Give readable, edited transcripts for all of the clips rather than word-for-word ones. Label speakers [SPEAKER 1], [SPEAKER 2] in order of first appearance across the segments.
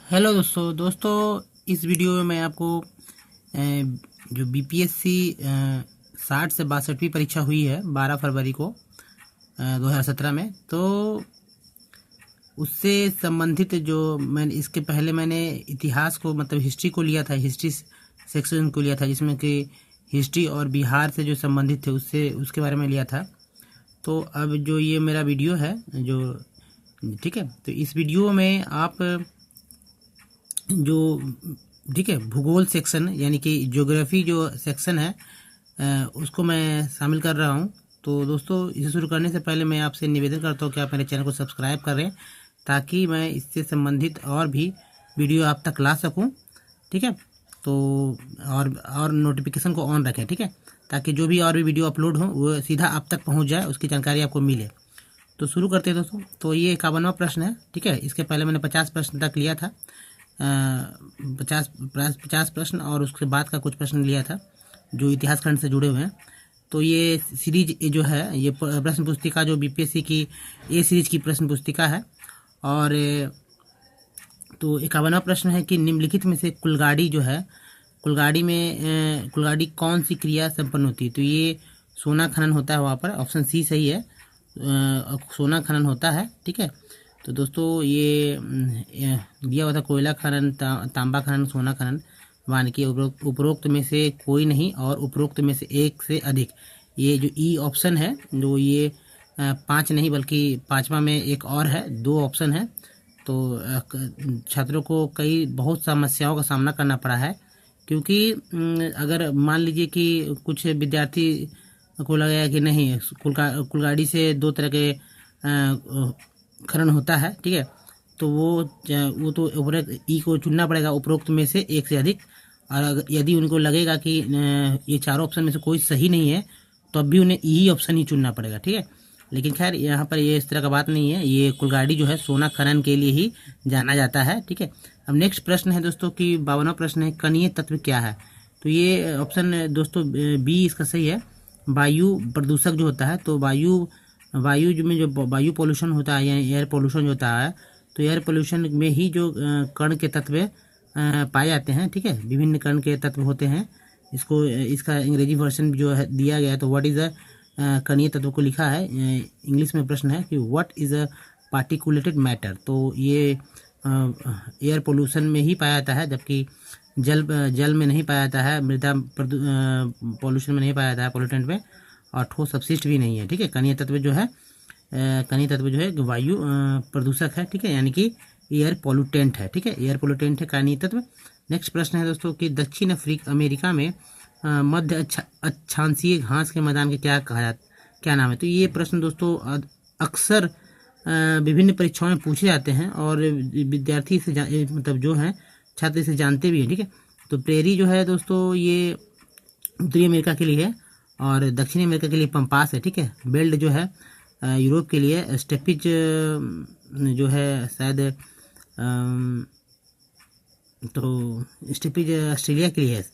[SPEAKER 1] Hello दोस्तों इस video में मैं आपको जो बीपीएससी 60 से 62वीं परीक्षा हुई है 12 फरवरी को 2017 में, तो उससे संबंधित जो मैंने इसके पहले मैंने इतिहास को मतलब हिस्ट्री को लिया था, हिस्ट्री सेक्शन को लिया था, जिसमें कि हिस्ट्री और बिहार से जो संबंधित थे उसके बारे में लिया था। तो अब जो ये मेरा वीडियो है जो ठीक है, तो इस वीडियो में आप जो ठीक है भूगोल सेक्शन यानी कि ज्योग्राफी जो सेक्शन है उसको मैं शामिल कर रहा हूं। तो दोस्तों इसे शुरू करने से पहले मैं आपसे निवेदन करता हूं कि आप मेरे चैनल को सब्सक्राइब करें ताकि मैं इससे संबंधित और भी वीडियो आप तक ला सकूं। ठीक है, तो और नोटिफिकेशन को ऑन रखें, ठीक है, ताकि जो भी और भी वीडियो अपलोड हो वो सीधा आप तक पहुंच जाए, उसकी जानकारी आपको मिले। तो शुरू करते हैं दोस्तों। तो ये 51वां प्रश्न है, ठीक है। इसके पहले मैंने 50 प्रश्न तक लिया था, 50 प्रश्न और उसके बाद का कुछ प्रश्न लिया था जो इतिहास खंड से जुड़े हुए हैं। तो ये सीरीज जो है, ये प्रश्न पुस्तिका जो बीपीएससी की ए सीरीज की प्रश्न पुस्तिका है। और तो 51वां प्रश्न है कि निम्नलिखित में से कुलगाड़ी जो है, कुलगाड़ी कौन सी क्रिया संपन्न होती है? तो ये सोना खनन होता है वहाँ पर, ऑप्शन सी सही है, सोना खनन होता है। ठीक है, तो दोस्तों ये दिया हुआ था कोयला खनन, तांबा खनन, सोना खनन, वानिकी उपरोक्त में से कोई नहीं और उपरोक्त में से एक से अधिक। ये जो ई ऑप्शन है, जो ये 5 नहीं बल्कि 5वां में एक और है, 2 ऑप्शन है। तो छात्रों को बहुत समस्याओं का सामना करना पड़ा है, क्योंकि अगर मान लीजिए कि कुछ विद्यार्थी को लगा कि नहीं कुलगाड़ी से 2 तरह के खनन होता है, ठीक है, तो वो तो उपरोक्त ई को चुनना पड़ेगा, उपरोक्त में से एक से अधिक। और यदि उनको लगेगा कि ये चारों ऑप्शन में से कोई सही नहीं है तो अब भी उन्हें ई ऑप्शन ही चुनना पड़ेगा, ठीक है। लेकिन खैर यहाँ पर ये इस तरह का बात नहीं है, ये कुलगाड़ी जो है सोना खनन के लिए ही जाना जाता है, ठीक है। अब नेक्स्ट प्रश्न है दोस्तों कि 52वां प्रश्न है, कणीय तत्व क्या है? तो ये ऑप्शन दोस्तों बी इसका सही है, वायु प्रदूषक जो होता है। तो वायु में जो वायु पोल्यूशन होता है या एयर पोल्यूशन जो होता है, तो एयर पोल्यूशन में ही जो कण के तत्व पाए जाते हैं, ठीक है, विभिन्न कण के तत्व होते हैं। इसका अंग्रेजी वर्जन जो है दिया गया है, तो व्हाट इज अ कणीय तत्व को लिखा है, इंग्लिश में प्रश्न है कि व्हाट इज अ पार्टिकुलेटेड मैटर। तो ये एयर पोल्यूशन में ही पाया जाता है, जबकि जल में नहीं पाया जाता है, मृदा पोल्यूशन में नहीं पाया जाता है, पोल्यूटेंट में, और ठोस अपशिष्ट भी नहीं है, ठीक है। कणीय तत्व जो है वायु प्रदूषक है, ठीक है, यानी कि एयर पोल्यूटेंट है, ठीक है, एयर पोल्यूटेंट है कणीय तत्व। नेक्स्ट प्रश्न है दोस्तों कि दक्षिण अमेरिका में मध्य अक्षांशीय घास के मैदान के क्या नाम है? तो ये प्रश्न दोस्तों अक्सर विभिन्न परीक्षाओं में पूछे जाते हैं और विद्यार्थी से मतलब जो है छात्र इसे जानते भी हैं, ठीक है। तो प्रेरी जो है दोस्तों ये उत्तरी अमेरिका के लिए है और दक्षिणी अमेरिका के लिए पंपास है, ठीक है। बेल्ट जो है यूरोप के लिए, स्टेपिज जो है शायद तो स्टेपिज ऑस्ट्रेलिया के लिए है,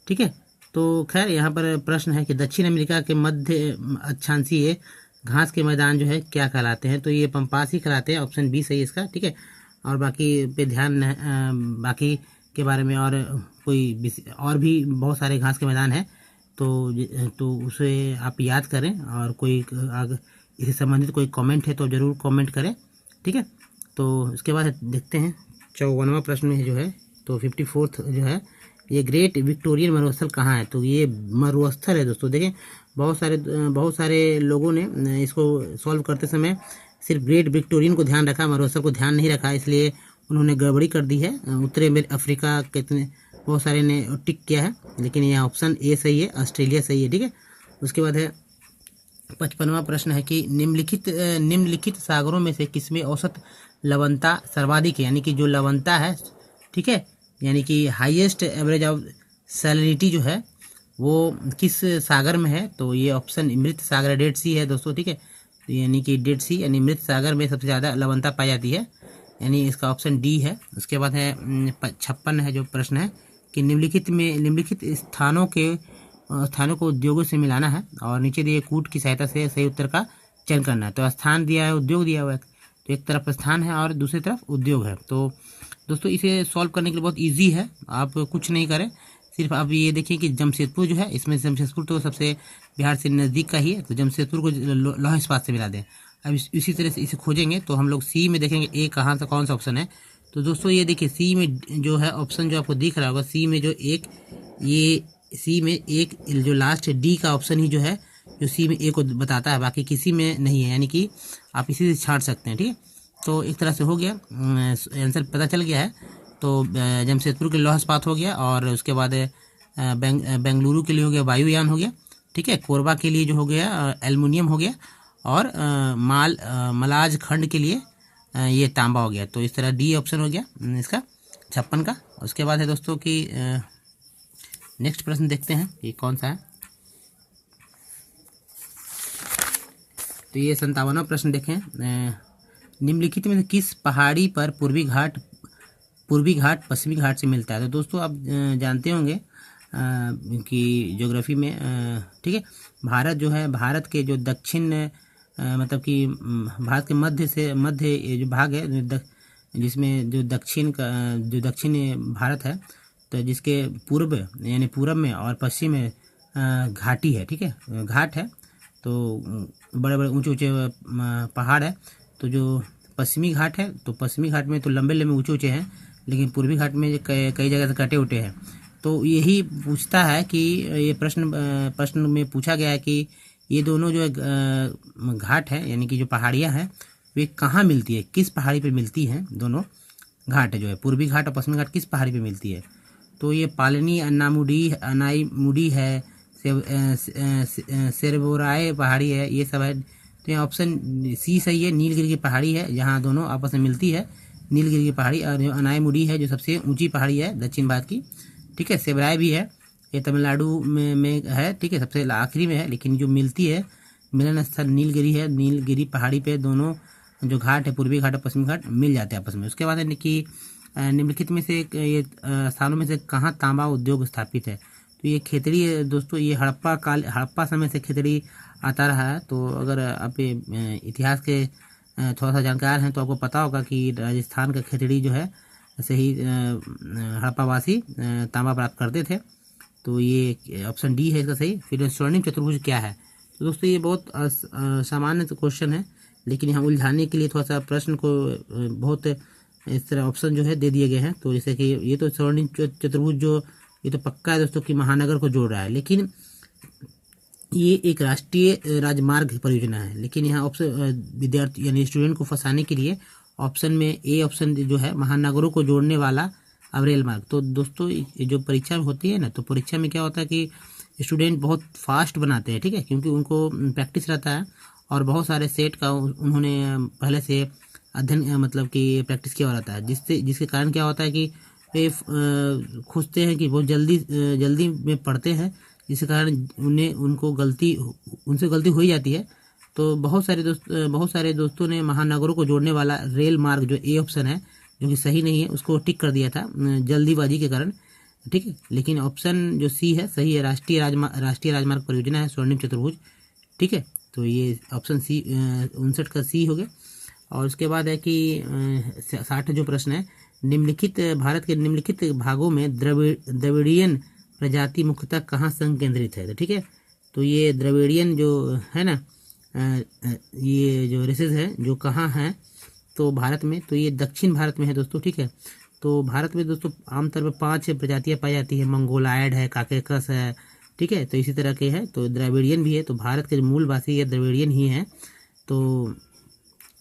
[SPEAKER 1] ठीक है। तो खैर यहाँ पर प्रश्न है कि दक्षिण अमेरिका के मध्य अक्षांशीय घास के मैदान जो है क्या कहलाते हैं? तो ये पंपास ही कहलाते हैं, ऑप्शन बी सही इसका, ठीक है। और बाकी पे ध्यान बाकी के बारे में और भी बहुत सारे घास के मैदान हैं, तो उसे आप याद करें, और कोई अगर इससे संबंधित कोई कमेंट है तो ज़रूर कमेंट करें, ठीक है। तो इसके बाद देखते हैं 54वां प्रश्न में जो है, तो 54th जो है, ये ग्रेट विक्टोरियन मरुस्थल कहाँ है? तो ये मरुस्थल है दोस्तों। देखें बहुत सारे लोगों ने इसको सॉल्व करते समय सिर्फ ग्रेट विक्टोरियन को ध्यान रखा, मरुस्थल को ध्यान नहीं रखा, इसलिए उन्होंने गड़बड़ी कर दी है। उत्तरी अफ्रीका कितने बहुत सारे ने टिक किया है, लेकिन यह ऑप्शन ए सही है, ऑस्ट्रेलिया सही है, ठीक है। उसके बाद है 55वां प्रश्न है कि निम्नलिखित सागरों में से किसमें औसत लवणता सर्वाधिक है? यानी कि जो लवणता है, ठीक है, यानी कि हाईएस्ट एवरेज ऑफ सैलिनिटी जो है वो किस सागर में है? तो ये ऑप्शन मृत सागर, डेड सी है दोस्तों, ठीक है। तो यानी कि डेड सी यानी मृत सागर में सबसे ज़्यादा लवणता पाई जाती है, यानी इसका ऑप्शन डी है। उसके बाद है 56 है जो प्रश्न है कि निम्नलिखित स्थानों को उद्योगों से मिलाना है और नीचे दिए कूट की सहायता से सही उत्तर का चयन करना है। तो स्थान दिया है, उद्योग दिया हुआ है, तो एक तरफ स्थान है और दूसरी तरफ उद्योग है। तो दोस्तों इसे सॉल्व करने के लिए बहुत ईजी है, आप कुछ नहीं करें, सिर्फ आप ये देखिए कि जमशेदपुर जो है, इसमें जमशेदपुर तो सबसे बिहार से नज़दीक का ही है, तो जमशेदपुर को लौह इस्पात से मिला दें। अब इसी तरह से इसे खोजेंगे तो हम लोग सी में देखेंगे ए कहाँ से कौन सा ऑप्शन है। तो दोस्तों ये देखिए सी में जो है ऑप्शन जो आपको दिख रहा होगा, सी में जो एक, ये सी में एक जो लास्ट डी का ऑप्शन ही जो है जो सी में ए को बताता है, बाकी किसी में नहीं है, यानी कि आप इसी से छांट सकते हैं। ठीक है, तो एक तरह से हो गया, आंसर पता चल गया है। तो जमशेदपुर के लौह इस्पात हो गया, और उसके बाद बेंगलुरु के लिए हो गया वायुयान हो गया। ठीक है, कोरबा के लिए जो हो गया एल्युमिनियम हो गया, और मलाज खंड के लिए ये तांबा हो गया। तो इस तरह डी ऑप्शन हो गया इसका 56 का। उसके बाद है दोस्तों कि नेक्स्ट प्रश्न देखते हैं ये कौन सा है। तो ये 57वां प्रश्न देखें, निम्नलिखित में से किस पहाड़ी पर पूर्वी घाट पश्चिमी घाट से मिलता है। तो दोस्तों आप जानते होंगे कि ज्योग्राफी में, ठीक है, भारत जो है, भारत के जो दक्षिण मतलब कि भारत के मध्य जो भाग है, जिसमें जो दक्षिण भारत है, तो जिसके पूर्व यानी पूरब में और पश्चिम में घाटी है। ठीक है, घाट है, तो बड़े बड़े ऊंचे पहाड़ है। तो जो पश्चिमी घाट है, तो पश्चिमी घाट में तो लंबे ऊंचे हैं, लेकिन पूर्वी घाट में कई जगह से कटे उटे हैं। तो यही पूछता है कि ये प्रश्न में पूछा गया है कि ये दोनों जो घाट है, यानी कि जो पहाड़ियाँ हैं, वे कहाँ मिलती है, किस पहाड़ी पे मिलती हैं। दोनों घाट जो है, पूर्वी घाट और पश्चिमी घाट, किस पहाड़ी पे मिलती है। तो ये पालनी अनाईमुडी है, सेरबोराय पहाड़ी है, ये सब है। तो ये ऑप्शन सी सही है, नीलगिरी की पहाड़ी है जहाँ दोनों आपस में मिलती है, नीलगिरी की पहाड़ी। और जो अनाईमुडी है जो सबसे ऊंची पहाड़ी है दक्षिण भारत की। ठीक है, सेबराय भी है, ये तमिलनाडु में है। ठीक है, सबसे आखिरी में है, लेकिन जो मिलती है मिलन स्थल नीलगिरी है। नीलगिरी पहाड़ी पे दोनों जो घाट है, पूर्वी घाट और पश्चिमी घाट, मिल जाते हैं आपस में। उसके बाद है कि निम्नलिखित में से ये स्थानों में से कहाँ तांबा उद्योग स्थापित है। तो ये खेतड़ी है दोस्तों, ये हड़प्पा समय से खेतड़ी आता रहा है। तो अगर आप इतिहास के थोड़ा सा जानकार हैं तो आपको पता होगा कि राजस्थान का खेतड़ी जो है, ऐसे ही हड़प्पावासी तांबा प्राप्त करते थे। तो ये ऑप्शन डी है इसका सही। फिर स्वर्णिम चतुर्भुज क्या है। तो दोस्तों ये बहुत सामान्य क्वेश्चन है, लेकिन यहाँ उलझाने के लिए थोड़ा सा प्रश्न को बहुत इस तरह ऑप्शन जो है दे दिए गए हैं। तो जैसे कि ये तो स्वर्णिम चतुर्भुज जो, ये तो पक्का है दोस्तों कि महानगर को जोड़ रहा है, लेकिन ये एक राष्ट्रीय राजमार्ग परियोजना है। लेकिन यहाँ ऑप्शन विद्यार्थी यानी स्टूडेंट को फंसाने के लिए ऑप्शन में ए ऑप्शन जो है महानगरों को जोड़ने वाला अब रेल मार्ग। तो दोस्तों जो परीक्षा में होती है ना, तो परीक्षा में क्या होता है कि स्टूडेंट बहुत फास्ट बनाते हैं। ठीक है, क्योंकि उनको प्रैक्टिस रहता है और बहुत सारे सेट का उन्होंने पहले से अध्ययन मतलब कि प्रैक्टिस किया रहता है, जिसके कारण क्या होता है कि वे खोजते हैं कि बहुत जल्दी में पढ़ते हैं, जिसके कारण उनसे गलती हो ही जाती है। तो बहुत सारे दोस्तों ने महानगरों को जोड़ने वाला रेल मार्ग जो ए ऑप्शन है, जो कि सही नहीं है, उसको टिक कर दिया था जल्दीबाजी के कारण। ठीक है, लेकिन ऑप्शन जो सी है सही है, राष्ट्रीय राजमार्ग परियोजना है स्वर्णिम चतुर्भुज। ठीक है, तो ये ऑप्शन सी 59 का सी हो गया। और उसके बाद है कि 60 जो प्रश्न है, भारत के निम्नलिखित भागों में द्रविड़ियन प्रजाति मुख्यतः कहाँ संकेंद्रित है। तो ठीक है, तो ये द्रविड़ियन जो है ना, ये जो रेसेस है जो कहाँ है, तो भारत में, तो ये दक्षिण भारत में है दोस्तों। ठीक है, तो भारत में दोस्तों आमतौर पर 5 प्रजातियां पाई जाती है, मंगोलायड है, काकेकस है। ठीक है, तो इसी तरह के है, तो द्रविड़ियन भी है। तो भारत के मूलवासी ये द्रविड़ियन ही है, तो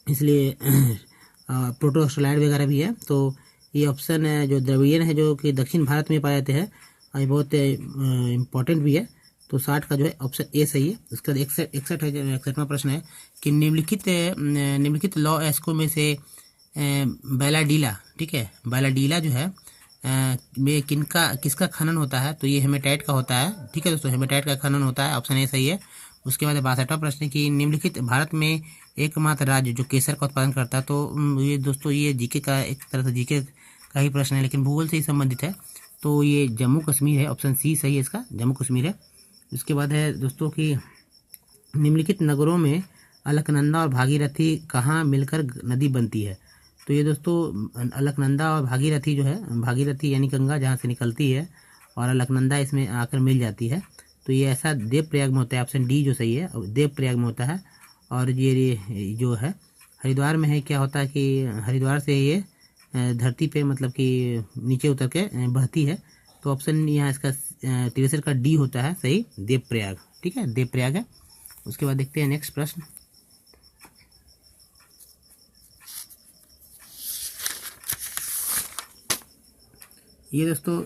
[SPEAKER 1] इसलिए प्रोटो ऑस्ट्रेलाइड वगैरह भी है। तो ये ऑप्शन है जो द्रविड़ियन है, जो कि दक्षिण भारत में पाए जाते हैं, और ये बहुत इम्पोर्टेंट भी है। तो 60 का जो है ऑप्शन ए सही है। उसके बाद 61वां प्रश्न है कि निम्नलिखित लॉ एस्को में से बैलाडीला, ठीक है, बैलाडीला जो है में किसका खनन होता है। तो ये हेमेटाइट का होता है। ठीक है दोस्तों, हेमेटाइट का खनन होता है, ऑप्शन ए सही है। उसके बाद 62वां प्रश्न है कि निम्नलिखित भारत में एकमात्र राज्य जो केसर का उत्पादन करता है। तो ये दोस्तों ये जीके का एक तरह से जीके का ही प्रश्न है, लेकिन भूगोल से ही संबंधित है। तो ये जम्मू कश्मीर है, ऑप्शन सी सही है इसका, जम्मू कश्मीर है। उसके बाद है दोस्तों कि निम्नलिखित नगरों में अलकनंदा और भागीरथी कहाँ मिलकर नदी बनती है। तो ये दोस्तों अलकनंदा और भागीरथी जो है, भागीरथी यानी गंगा जहाँ से निकलती है और अलकनंदा इसमें आकर मिल जाती है, तो ये ऐसा देवप्रयाग में होता है। ऑप्शन डी जो सही है, देवप्रयाग में होता है। और ये जो है हरिद्वार में है, क्या होता है कि हरिद्वार से ये धरती पे मतलब कि नीचे उतर के बहती है। तो ऑप्शन यहाँ इसका 63 का डी होता है सही, देवप्रयाग। ठीक है, देवप्रयाग है। उसके बाद देखते हैं नेक्स्ट प्रश्न। ये दोस्तों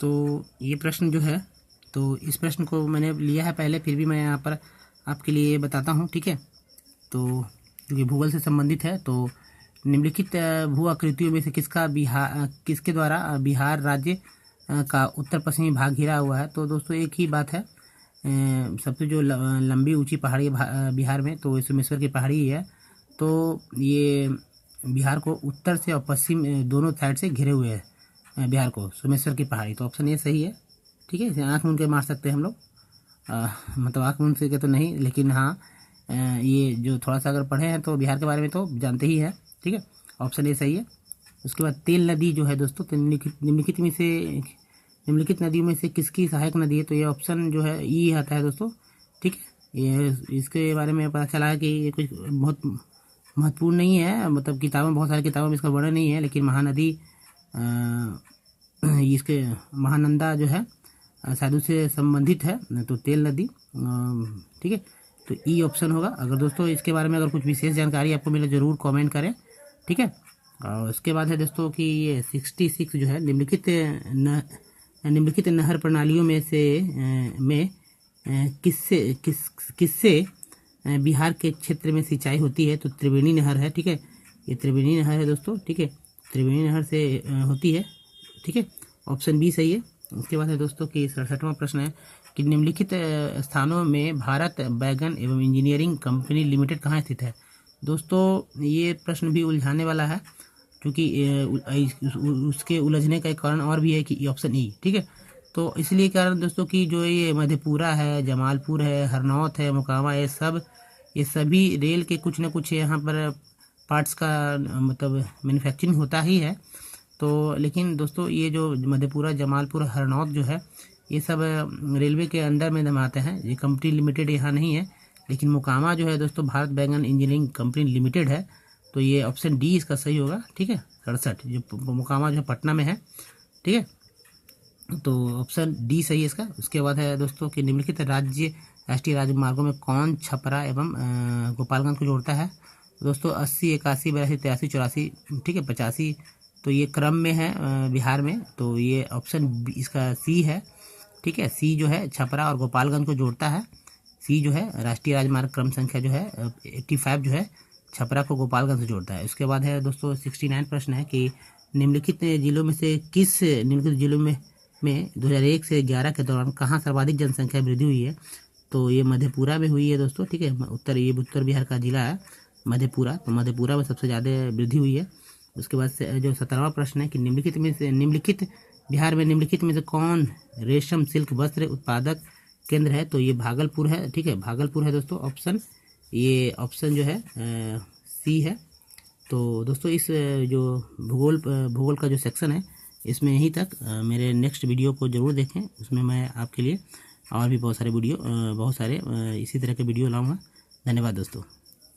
[SPEAKER 1] तो ये प्रश्न जो है, तो इस प्रश्न को मैंने लिया है पहले, फिर भी मैं यहाँ पर आपके लिए बताता हूँ। ठीक है, तो क्योंकि भूगोल से संबंधित है, तो निम्नलिखित भू आकृतियों में से किसके द्वारा बिहार राज्य का उत्तर पश्चिमी भाग घिरा हुआ है। तो दोस्तों एक ही बात है, सबसे जो लंबी ऊंची पहाड़ी बिहार में, तो सोमेश्वर की पहाड़ी ही है। तो ये बिहार को उत्तर से और पश्चिम दोनों साइड से घिरे हुए है बिहार को सोमेश्वर की पहाड़ी। तो ऑप्शन ये सही है। ठीक है, इसे आँख मूंद के मार सकते हैं हम लोग, मतलब आँख मूंद के तो नहीं, लेकिन हाँ ये जो थोड़ा सा अगर पढ़े हैं तो बिहार के बारे में तो जानते ही हैं। ठीक है, ऑप्शन ए सही है। उसके बाद तेल नदी जो है दोस्तों, तो निम्नलिखित नदियों में से किसकी सहायक नदी है। तो ये ऑप्शन जो है ई आता है दोस्तों। ठीक है, ये इसके बारे में पता चला है कि ये कुछ बहुत महत्वपूर्ण नहीं है, मतलब किताबों बहुत सारी किताबों में इसका वर्णन नहीं है, लेकिन महानदी इसके महानंदा जो है शायद उससे संबंधित है, तो तेल नदी। ठीक है, तो ई ऑप्शन होगा। अगर दोस्तों इसके बारे में अगर कुछ विशेष जानकारी आपको मिले ज़रूर कमेंट करें। ठीक है, और उसके बाद है दोस्तों कि ये 66 जो है निम्नलिखित नहर प्रणालियों में से किससे बिहार के क्षेत्र में सिंचाई होती है। तो त्रिवेणी नहर है। ठीक है, ये त्रिवेणी नहर है दोस्तों। ठीक है, त्रिवेणी नहर से होती है। ठीक है, ऑप्शन बी सही है। उसके बाद है दोस्तों कि 67वां प्रश्न है कि निम्नलिखित स्थानों में भारत बैगन एवं इंजीनियरिंग कंपनी लिमिटेड कहाँ स्थित है। दोस्तों ये प्रश्न भी उलझाने वाला है, क्योंकि उसके उलझने का एक कारण और भी है कि ऑप्शन ई। ठीक है, तो इसलिए कारण दोस्तों कि जो ये मधेपुरा है, जमालपुर है, हरनौत है, मोकामा, ये सभी रेल के कुछ न कुछ यहाँ पर पार्ट्स का मतलब मैन्युफैक्चरिंग होता ही है। तो लेकिन दोस्तों ये जो मधेपुरा, जमालपुर, हरनौत जो है, ये सब रेलवे के अंदर में दम आते हैं। ये कंपनी लिमिटेड यहाँ नहीं है। लेकिन मोकामा जो है दोस्तों भारत बैगन इंजीनियरिंग कंपनी लिमिटेड है। तो ये ऑप्शन डी इसका सही होगा। ठीक है, 67 जो मोकामा जो पटना में है। ठीक है, तो ऑप्शन डी सही है इसका। उसके बाद है दोस्तों कि निम्नलिखित राष्ट्रीय राजमार्गों में कौन छपरा एवं गोपालगंज को जोड़ता है। दोस्तों 80, 81, 82, 83, 84, ठीक है, 85, तो ये क्रम में है बिहार में। तो ये ऑप्शन इसका सी है। ठीक है, सी जो है छपरा और गोपालगंज को जोड़ता है। सी जो है राष्ट्रीय राजमार्ग क्रम संख्या जो है 85 जो है छपरा को गोपालगंज से जोड़ता है। उसके बाद है दोस्तों 69 प्रश्न है कि निम्नलिखित जिलों में से किस निम्नलिखित जिलों में 2001 से 11 के दौरान कहाँ सर्वाधिक जनसंख्या वृद्धि हुई है। तो ये मधेपुरा में हुई है दोस्तों। ठीक है, उत्तर बिहार का जिला है मधेपुरा, तो मधेपुरा में सबसे ज़्यादा वृद्धि हुई है। उसके बाद से जो 17वां प्रश्न है कि निम्नलिखित बिहार में निम्नलिखित में से कौन रेशम सिल्क वस्त्र उत्पादक केंद्र है। तो ये भागलपुर है। ठीक है, भागलपुर है दोस्तों। ऑप्शन जो है सी है। तो दोस्तों इस जो भूगोल का जो सेक्शन है, इसमें यहीं तक। मेरे नेक्स्ट वीडियो को ज़रूर देखें, उसमें मैं आपके लिए और भी बहुत सारे इसी तरह के वीडियो लाऊंगा। धन्यवाद दोस्तों।